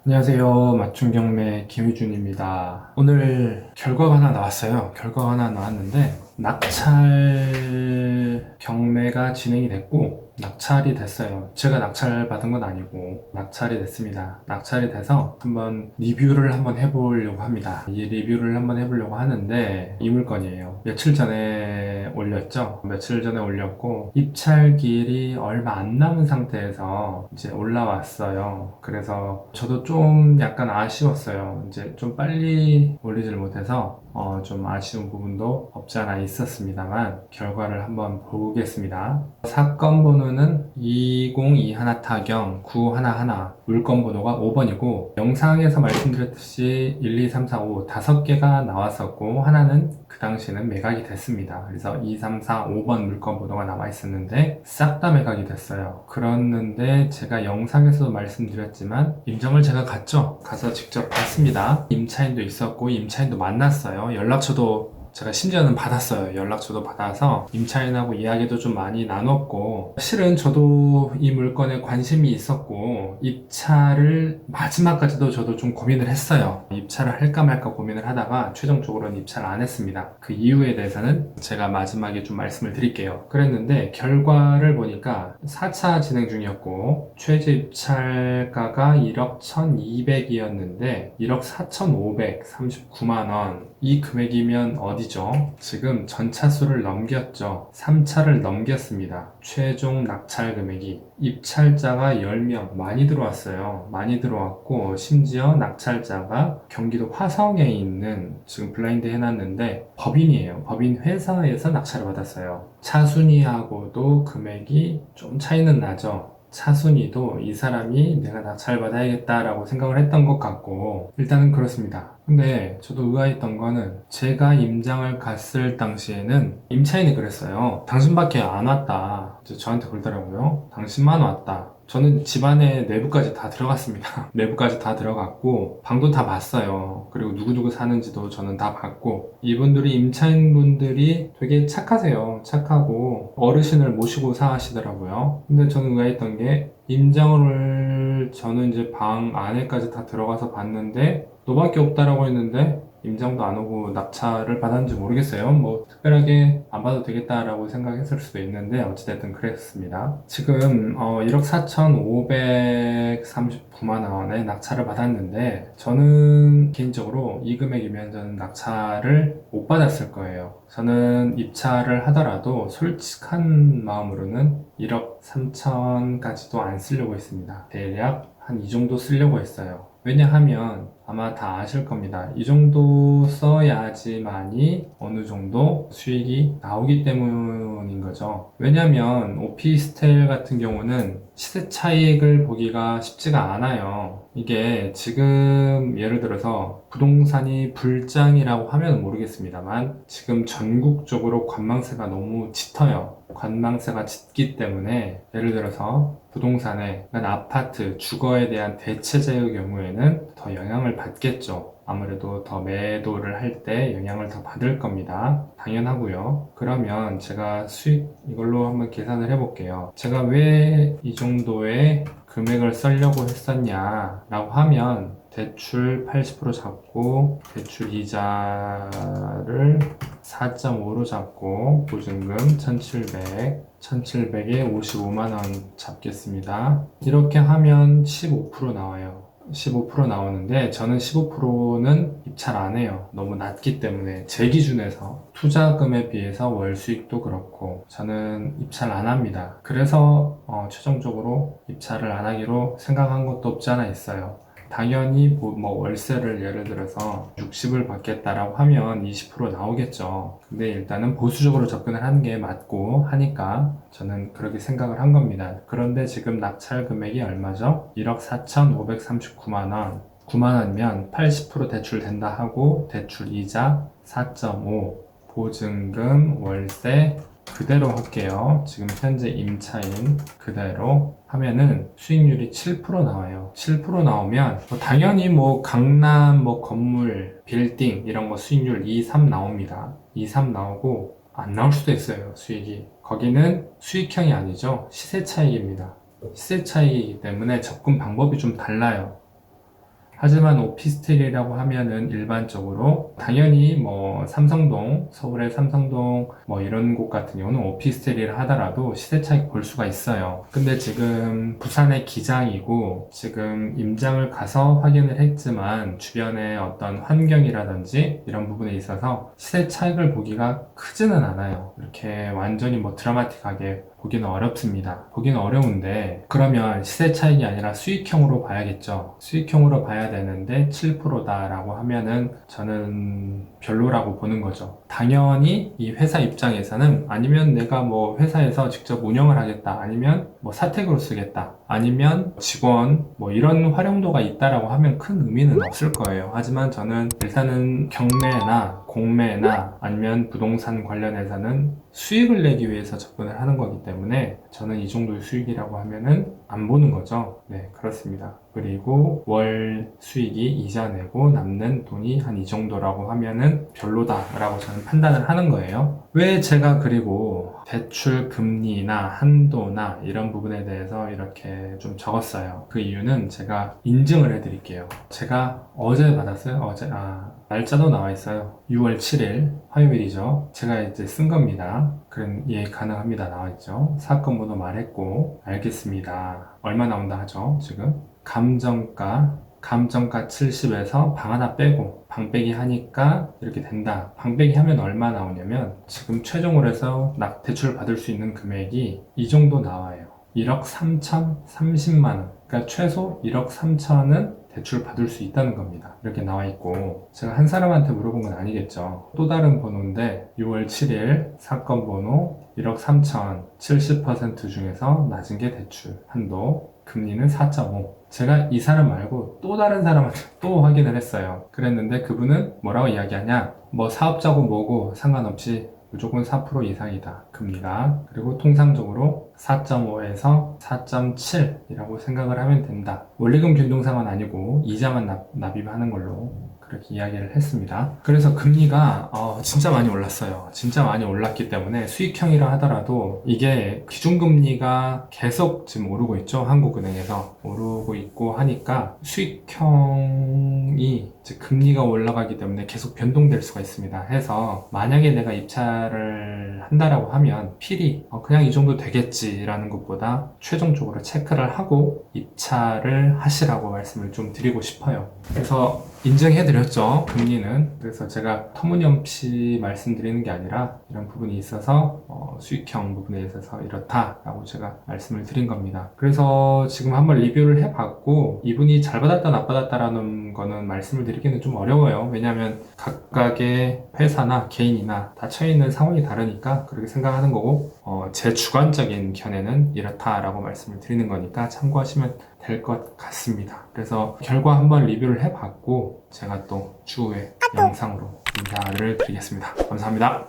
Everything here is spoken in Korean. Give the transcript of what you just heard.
안녕하세요. 맞춤경매 김유준입니다. 오늘 결과가 하나 나왔어요. 결과가 하나 나왔는데 낙찰 경매가 진행이 됐고 낙찰이 됐어요. 제가 낙찰 받은 건 아니고 낙찰이 됐습니다. 낙찰이 돼서 한번 리뷰를 한번 해보려고 합니다. 이 리뷰를 한번 해보려고 하는데 이 물건이에요. 며칠 전에 올렸죠. 며칠 전에 올렸고 입찰기일이 얼마 안 남은 상태에서 이제 올라왔어요. 그래서 저도 좀 약간 아쉬웠어요. 이제 좀 빨리 올리질 못해서 좀 아쉬운 부분도 없지 않아 있었습니다만 결과를 한번 보겠습니다. 사건 번호는 2021 타경 911, 물건 번호가 5번이고 영상에서 말씀드렸듯이 1, 2, 3, 4, 5 5개가 나왔었고 하나는 그 당시에는 매각이 됐습니다. 그래서 2, 3, 4, 5번 물건 번호가 나와 있었는데 싹 다 매각이 됐어요. 그랬는데 제가 영상에서도 말씀드렸지만 임정을 제가 갔죠. 가서 직접 봤습니다. 임차인도 있었고 임차인도 만났어요. 연락처도 제가 심지어는 받았어요. 연락처도 받아서 임차인하고 이야기도 좀 많이 나눴고 실은 저도 이 물건에 관심이 있었고 입찰을 마지막까지도 저도 좀 고민을 했어요. 입찰을 할까 말까 고민을 하다가 최종적으로는 입찰을 안 했습니다. 그 이유에 대해서는 제가 마지막에 좀 말씀을 드릴게요. 그랬는데 결과를 보니까 4차 진행 중이었고 최저 입찰가가 1억 1200이었는데 1억 4539만 원. 이 금액이면 어디죠? 지금 전차수를 넘겼죠. 3차를 넘겼습니다. 최종 낙찰 금액이 입찰자가 10명 많이 들어왔어요. 많이 들어왔고 심지어 낙찰자가 경기도 화성에 있는 지금 블라인드 해놨는데 법인이에요. 법인 회사에서 낙찰을 받았어요. 차순위하고도 금액이 좀 차이는 나죠. 차순위도 이 사람이 내가 낙찰 받아야겠다라고 생각을 했던 것 같고 일단은 그렇습니다. 근데 저도 의아했던 거는 제가 임장을 갔을 당시에는 임차인이 그랬어요. 당신밖에 안 왔다. 저한테 그러더라고요. 당신만 왔다. 저는 집안에 내부까지 다 들어갔습니다. 내부까지 다 들어갔고 방도 다 봤어요. 그리고 누구누구 사는지도 저는 다 봤고 이분들이 임차인분들이 되게 착하세요. 착하고 어르신을 모시고 사시더라고요. 근데 저는 의아했던 게 임장을 저는 이제 방 안에까지 다 들어가서 봤는데 너밖에 없다라고 했는데 임장도 안 오고 낙찰을 받았는지 모르겠어요. 뭐 특별하게 안 받아도 되겠다라고 생각했을 수도 있는데 어찌됐든 그랬습니다. 지금 1억 4,539만 원에 낙찰을 받았는데 저는 개인적으로 이 금액이면 저는 낙찰을 못 받았을 거예요. 저는 입찰을 하더라도 솔직한 마음으로는 1억 3천까지도 안 쓰려고 했습니다. 대략 한 이 정도 쓰려고 했어요. 왜냐하면 아마 다 아실 겁니다. 이 정도 써야지만이 어느 정도 수익이 나오기 때문인 거죠. 왜냐하면 오피스텔 같은 경우는 시세 차익을 보기가 쉽지가 않아요. 이게 지금 예를 들어서 부동산이 불장이라고 하면 모르겠습니다만 지금 전국적으로 관망세가 너무 짙어요. 관망세가 짙기 때문에 예를 들어서 부동산에 아파트, 주거에 대한 대체제의 경우에는 더 영향을 받겠죠. 아무래도 더 매도를 할 때 영향을 더 받을 겁니다. 당연하고요. 그러면 제가 수익 이걸로 한번 계산을 해볼게요. 제가 왜 이 정도의 금액을 쓰려고 했었냐라고 하면 대출 80% 잡고 대출 이자를 4.5로 잡고 보증금 1700에 55만원 잡겠습니다. 이렇게 하면 15% 나와요. 15% 나오는데 저는 15%는 입찰 안 해요. 너무 낮기 때문에 제 기준에서 투자금에 비해서 월 수익도 그렇고 저는 입찰 안 합니다. 그래서 최종적으로 입찰을 안 하기로 생각한 것도 없지 않아 있어요. 당연히 뭐 월세를 예를 들어서 60을 받겠다라고 하면 20% 나오겠죠. 근데 일단은 보수적으로 접근을 하는 게 맞고 하니까 저는 그렇게 생각을 한 겁니다. 그런데 지금 낙찰 금액이 얼마죠? 1억 4,539만 원. 9만 원이면 80% 대출 된다 하고 대출 이자 4.5, 보증금, 월세 그대로 할게요. 지금 현재 임차인 그대로 하면은 수익률이 7% 나와요. 7% 나오면 당연히 뭐 강남 뭐 건물 빌딩 이런 거 수익률 2, 3 나옵니다. 2, 3 나오고 안 나올 수도 있어요. 수익이. 거기는 수익형이 아니죠. 시세 차익입니다. 시세 차익이기 때문에 접근 방법이 좀 달라요. 하지만 오피스텔이라고 하면은 일반적으로 당연히 뭐 삼성동, 서울의 삼성동 뭐 이런 곳 같은 경우는 오피스텔이라 하더라도 시세 차익 볼 수가 있어요. 근데 지금 부산의 기장이고 지금 임장을 가서 확인을 했지만 주변의 어떤 환경이라든지 이런 부분에 있어서 시세 차익을 보기가 크지는 않아요. 이렇게 완전히 뭐 드라마틱하게 보기는 어렵습니다. 보기는 어려운데 그러면 시세 차익이 아니라 수익형으로 봐야겠죠. 수익형으로 봐야 되는데 7%다라고 하면은 저는 별로라고 보는 거죠. 당연히 이 회사 입장에서는 아니면 내가 뭐 회사에서 직접 운영을 하겠다, 아니면 뭐 사택으로 쓰겠다, 아니면 직원 뭐 이런 활용도가 있다라고 하면 큰 의미는 없을 거예요. 하지만 저는 일단은 경매나 공매나 아니면 부동산 관련해서는 수익을 내기 위해서 접근을 하는 거기 때문에 저는 이 정도의 수익이라고 하면은 안 보는 거죠. 네, 그렇습니다. 그리고 월 수익이 이자 내고 남는 돈이 한 이 정도라고 하면은 별로다라고 저는 판단을 하는 거예요. 왜 제가 그리고 대출 금리나 한도나 이런 부분에 대해서 이렇게 좀 적었어요. 그 이유는 제가 인증을 해드릴게요. 제가 어제 받았어요. 날짜도 나와 있어요. 6월 7일 화요일이죠. 제가 이제 쓴 겁니다. 그럼 예 가능합니다 나와 있죠. 사건 번호 말했고 알겠습니다. 얼마 나온다 하죠 지금? 감정가 70에서 방 하나 빼고 방 빼기 하니까 이렇게 된다. 방 빼기 하면 얼마 나오냐면 지금 최종으로 해서 대출 받을 수 있는 금액이 이 정도 나와요. 1억 3천 30만원. 그러니까 최소 1억 3천은 대출 받을 수 있다는 겁니다. 이렇게 나와 있고 제가 한 사람한테 물어본 건 아니겠죠. 또 다른 번호인데 6월 7일 사건 번호 1억 3천 70% 중에서 낮은 게 대출 한도 금리는 4.5. 제가 이 사람 말고 또 다른 사람한테 또 확인을 했어요. 그랬는데 그분은 뭐라고 이야기하냐, 뭐 사업자고 뭐고 상관없이 무조건 4% 이상이다 금리가. 그리고 통상적으로 4.5에서 4.7이라고 생각을 하면 된다. 원리금 균등상은 아니고 이자만 납입하는 걸로 그렇게 이야기를 했습니다. 그래서 금리가 진짜 많이 올랐어요. 진짜 많이 올랐기 때문에 수익형이라 하더라도 이게 기준금리가 계속 지금 오르고 있죠. 한국은행에서 오르고 있고 하니까 수익형이 이제 금리가 올라가기 때문에 계속 변동될 수가 있습니다. 해서 만약에 내가 입찰을 한다라고 하면 필히 그냥 이 정도 되겠지라는 것보다 최종적으로 체크를 하고 입찰을 하시라고 말씀을 좀 드리고 싶어요. 그래서 인증해드렸죠, 금리는. 그래서 제가 터무니없이 말씀드리는 게 아니라 이런 부분이 있어서 수익형 부분에 있어서 이렇다라고 제가 말씀을 드린 겁니다. 그래서 지금 한번 리뷰를 해봤고 이분이 잘 받았다 못 받았다라는 거는 말씀을 드리기는 좀 어려워요. 왜냐하면 각각의 회사나 개인이나 닫혀있는 상황이 다르니까 그렇게 생각하는 거고 제 주관적인 견해는 이렇다라고 말씀을 드리는 거니까 참고하시면 될 것 같습니다. 그래서 결과 한번 리뷰를 해봤고 제가 또 추후에 영상으로 인사를 드리겠습니다. 감사합니다.